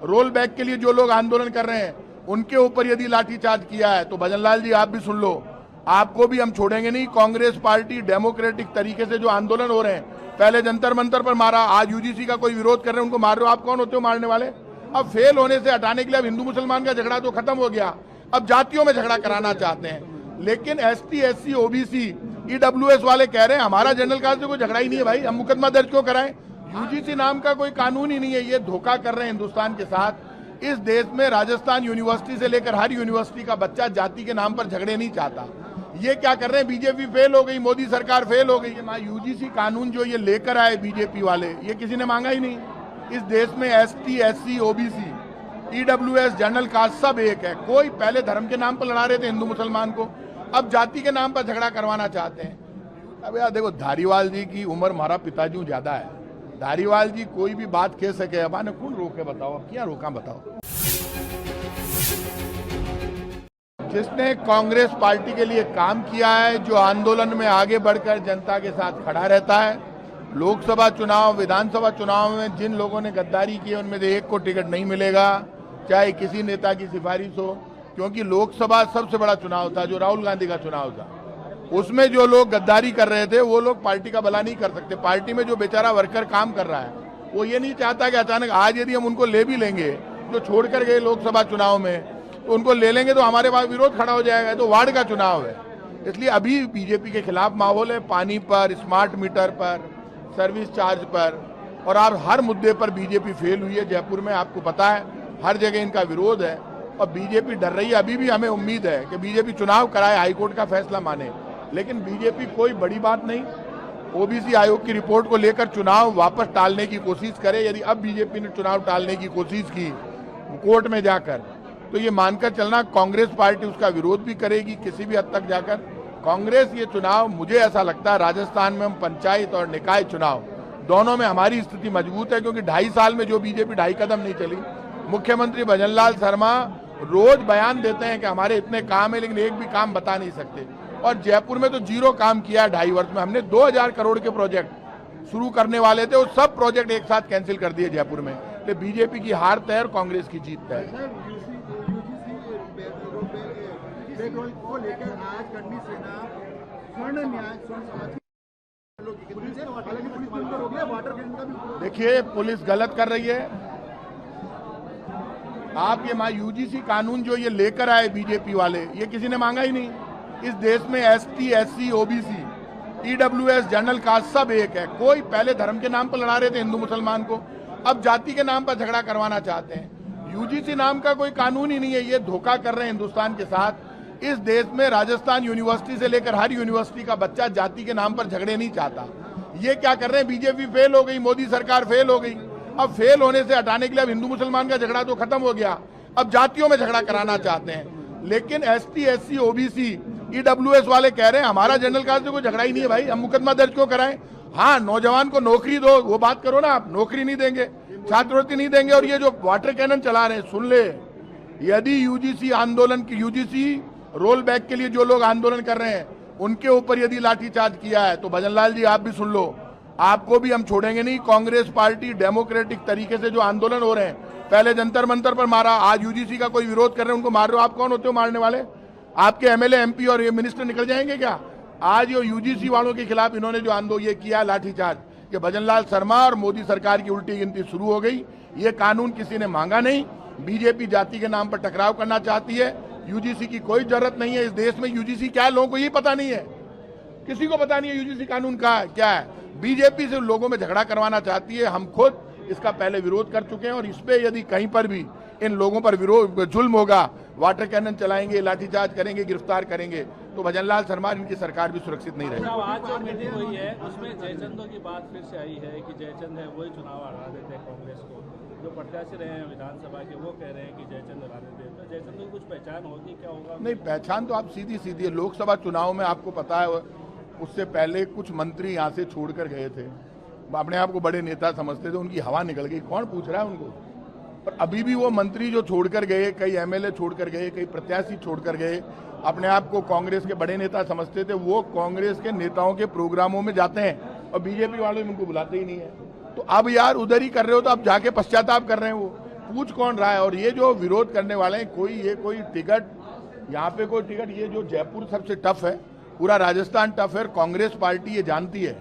Roll back के लिए जो लोग आंदोलन कर रहे हैं उनके ऊपर यदि लाठीचार्ज किया है तो भजनलाल जी आप भी सुन लो, आपको भी हम छोड़ेंगे नहीं। कांग्रेस पार्टी डेमोक्रेटिक तरीके से जो आंदोलन हो रहे हैं, पहले जंतर मंतर पर मारा, आज यूजीसी का कोई विरोध कर रहे हैं उनको मार रहे हो, आप कौन होते हो मारने वाले? अब फेल होने से हटाने के लिए अब हिंदू मुसलमान का झगड़ा तो खत्म हो गया, अब जातियों में झगड़ा कराना चाहते हैं। लेकिन एसटी एससी ओबीसी ईडब्ल्यूएस वाले कह रहे हैं हमारा जनरल कास्ट से कोई झगड़ा ही नहीं है भाई, हम मुकदमा दर्ज क्यों कराएं? यूजीसी नाम का कोई कानून ही नहीं है। ये धोखा कर रहे हैं हिंदुस्तान के साथ। इस देश में राजस्थान यूनिवर्सिटी से लेकर हर यूनिवर्सिटी का बच्चा जाति के नाम पर झगड़े नहीं चाहता। ये क्या कर रहे हैं? बीजेपी फेल हो गई, मोदी सरकार फेल हो गई। यूजीसी कानून जो ये लेकर आए बीजेपी वाले, ये किसी ने मांगा ही नहीं। इस देश में ST SC OBC EWS general caste सब एक है। कोई पहले धर्म के नाम पर लड़ा रहे थे हिंदू मुसलमान को, अब जाति के नाम पर झगड़ा करवाना चाहते हैं। अब यार देखो, धारीवाल जी की उम्र हमारा पिताजी ज्यादा है। धारीवाल जी कोई भी बात कह सके, अब आने कौन रोके बताओ? अब क्या रोका बताओ? जिसने कांग्रेस पार्टी के लिए काम किया है, जो आंदोलन में आगे बढ़कर जनता के साथ खड़ा रहता है, लोकसभा चुनाव विधानसभा चुनाव में जिन लोगों ने गद्दारी की उनमें से एक को टिकट नहीं मिलेगा, चाहे किसी नेता की सिफारिश हो। क्योंकि लोकसभा सबसे बड़ा चुनाव था, जो राहुल गांधी का चुनाव था, उसमें जो लोग गद्दारी कर रहे थे वो लोग पार्टी का भला नहीं कर सकते। पार्टी में जो बेचारा वर्कर काम कर रहा है वो ये नहीं चाहता कि अचानक आज यदि हम उनको ले भी लेंगे, जो छोड़कर गए लोकसभा चुनाव में, तो उनको ले लेंगे तो हमारे पास विरोध खड़ा हो जाएगा। तो वार्ड का चुनाव है, इसलिए अभी बीजेपी के खिलाफ माहौल है। पानी पर, स्मार्ट मीटर पर, सर्विस चार्ज पर, और आप हर मुद्दे पर बीजेपी फेल हुई है। जयपुर में आपको पता है हर जगह इनका विरोध है और बीजेपी डर रही है। अभी भी हमें उम्मीद है कि बीजेपी चुनाव कराए, हाईकोर्ट का फैसला माने, लेकिन बीजेपी कोई बड़ी बात नहीं, ओबीसी आयोग की रिपोर्ट को लेकर चुनाव वापस टालने की कोशिश करे। यदि अब बीजेपी ने चुनाव टालने की कोशिश की कोर्ट में जाकर, तो ये मानकर चलना कांग्रेस पार्टी उसका विरोध भी करेगी किसी भी हद तक जाकर। कांग्रेस ये चुनाव, मुझे ऐसा लगता है राजस्थान में हम पंचायत और निकाय चुनाव दोनों में हमारी स्थिति मजबूत है, क्योंकि 2.5 साल में जो बीजेपी 2.5 कदम नहीं चली। मुख्यमंत्री भजनलाल शर्मा रोज बयान देते हैं कि हमारे इतने काम है, लेकिन एक भी काम बता नहीं सकते। और जयपुर में तो जीरो काम किया है 2.5 वर्ष में। हमने 2000 करोड़ के प्रोजेक्ट शुरू करने वाले थे, वो सब प्रोजेक्ट एक साथ कैंसिल कर दिए जयपुर में। तो बीजेपी की हार तय और कांग्रेस की जीत तय। देखिए, पुलिस गलत कर रही है। आप ये यूजीसी कानून जो ये लेकर आए बीजेपी वाले, ये किसी ने मांगा ही नहीं। इस देश में ST SC OBC EWS general caste सब एक है। कोई पहले धर्म के नाम पर लड़ा रहे थे हिंदू मुसलमान को, अब जाति के नाम पर झगड़ा करवाना चाहते हैं। यूजीसी नाम का कोई कानून ही नहीं है। ये धोखा कर रहे हैं हिंदुस्तान के साथ। इस देश में राजस्थान यूनिवर्सिटी से लेकर हर यूनिवर्सिटी का बच्चा जाति के नाम पर झगड़े नहीं चाहता। ये क्या कर रहे हैं? बीजेपी फेल हो गई, मोदी सरकार फेल हो गई, अब फेल होने से हटाने के लिए अब हिंदू मुसलमान का झगड़ा तो खत्म हो गया, अब जातियों में झगड़ा कराना चाहते हैं। लेकिन एसटी एससी ओबीसी ईडब्ल्यूएस वाले कह रहे हैं हमारा जनरल कास्ट से कोई झगड़ा ही नहीं है भाई, हम मुकदमा दर्ज क्यों कराएं? हाँ, नौजवान को नौकरी दो, वो बात करो ना। आप नौकरी नहीं देंगे, छात्रवृत्ति नहीं देंगे, और ये जो वाटर कैनन चला रहे हैं, सुन ले, यदि यूजीसी आंदोलन की, यूजीसी रोल बैक के लिए जो लोग आंदोलन कर रहे हैं उनके ऊपर यदि लाठीचार्ज किया है तो भजनलाल जी आप भी सुन लो, आपको भी हम छोड़ेंगे नहीं। कांग्रेस पार्टी डेमोक्रेटिक तरीके से जो आंदोलन हो रहे हैं, पहले जंतर मंतर पर मारा, आज यूजीसी का कोई विरोध कर रहे हैं उनको मार रहे हो, आप कौन होते हो मारने वाले? आपके एमएलए एमपी और ये मिनिस्टर निकल जाएंगे क्या? आज ये यूजीसी वालों के खिलाफ इन्होंने जो आंदोलन ये किया लाठीचार्ज, कि भजनलाल शर्मा और मोदी सरकार की उल्टी गिनती शुरू हो गई। ये कानून किसी ने मांगा नहीं। बीजेपी जाति के नाम पर टकराव करना चाहती है। यूजीसी की कोई जरूरत नहीं है। इस देश में यूजीसी क्या है लोगों को ये पता नहीं है, किसी को पता नहीं है यूजीसी कानून का क्या है। बीजेपी से लोगों में झगड़ा करवाना चाहती है। हम खुद इसका पहले विरोध कर चुके हैं, और इस पे यदि कहीं पर भी इन लोगों पर विरोध जुल्म होगा, वाटर कैनन चलाएंगे, लाठीचार्ज करेंगे, गिरफ्तार करेंगे, तो भजनलाल शर्मा इनकी सरकार भी सुरक्षित नहीं रहेगी। आज जो मीटिंग हुई है उसमें जयचंदों की बात फिर से आई है कि जयचंद है वही चुनाव हरा देते हैं कांग्रेस को। जो प्रत्याशी रहे हैं विधानसभा के वो कह रहे हैं कि जयचंद हरा देते हैं, तो जयचंद की कुछ पहचान होगी, क्या होगा? नहीं, पहचान तो आप सीधी सीधी है। लोकसभा चुनाव में आपको पता है, उससे पहले कुछ मंत्री यहाँ से छोड़कर गए थे, अपने आप को बड़े नेता समझते थे, उनकी हवा निकल गई। कौन पूछ रहा है उनको? पर अभी भी वो मंत्री जो छोड़कर गए, कई एमएलए छोड़कर गए, कई प्रत्याशी छोड़कर गए, अपने आप को कांग्रेस के बड़े नेता समझते थे, वो कांग्रेस के नेताओं के प्रोग्रामों में जाते हैं और बीजेपी वाले उनको बुलाते ही नहीं है। तो अब यार उधर ही कर रहे हो, तो अब जाके पश्चाताप कर रहे हैं वो। पूछ कौन रहा है? और ये जो विरोध करने वाले हैं, कोई टिकट यहाँ पे कोई टिकट, ये जो जयपुर सबसे टफ है, पूरा राजस्थान टफ है। कांग्रेस पार्टी ये जानती है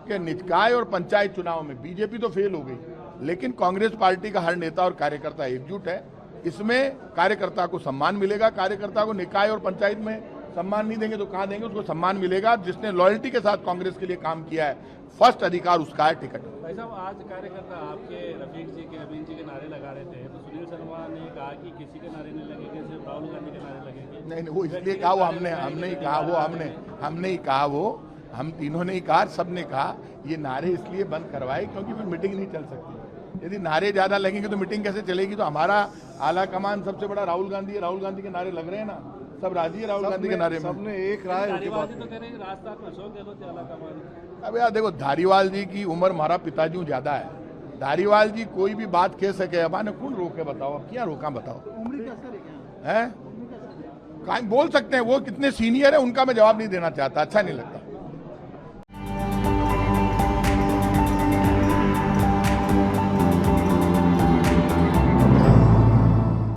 कि निकाय और पंचायत चुनाव में बीजेपी तो फेल हो गई, लेकिन कांग्रेस पार्टी का हर नेता और कार्यकर्ता एकजुट है। इसमें कार्यकर्ता को सम्मान मिलेगा। कार्यकर्ता को निकाय और पंचायत में सम्मान नहीं देंगे तो कहाँ देंगे? उसको सम्मान मिलेगा जिसने लॉयल्टी के साथ कांग्रेस के लिए काम किया है। फर्स्ट अधिकार उसका है टिकट। भाई साहब, आज कार्यकर्ता आपके रफीक जी के, अमीन जी के नारे लगा रहे थे, तो सुनील शर्मा ने कहा कि किसी के नारे नहीं लगेंगे, सिर्फ राहुल गांधी के नारे लगेंगे। नहीं, वो इसलिए कहा, वो हमने ही कहा, वो हमने ही कहा, वो हम तीनों ने ही कहा, सबने कहा ये नारे इसलिए बंद करवाए क्योंकि फिर मीटिंग नहीं चल सकती। यदि नारे ज्यादा लगेंगे तो मीटिंग कैसे चलेगी? तो हमारा आला कमान सबसे बड़ा राहुल गांधी है। राहुल गांधी के नारे लग रहे हैं ना, सब राजी है राहुल गांधी के नारे में। सबने एक राय तो कह रहे हैं राजस्थान में अशोक गहलोत आला कमान। अब यार देखो, धारीवाल जी की उम्र हमारा पिताजी ज्यादा है। धारीवाल जी कोई भी बात कह सके, अब आने कौन रोके? बताओ, अब क्या रोका बताओ? उम्र का असर है क्या? हैं? बोल सकते हैं, वो कितने सीनियर है उनका मैं जवाब नहीं देना चाहता, अच्छा नहीं लगता।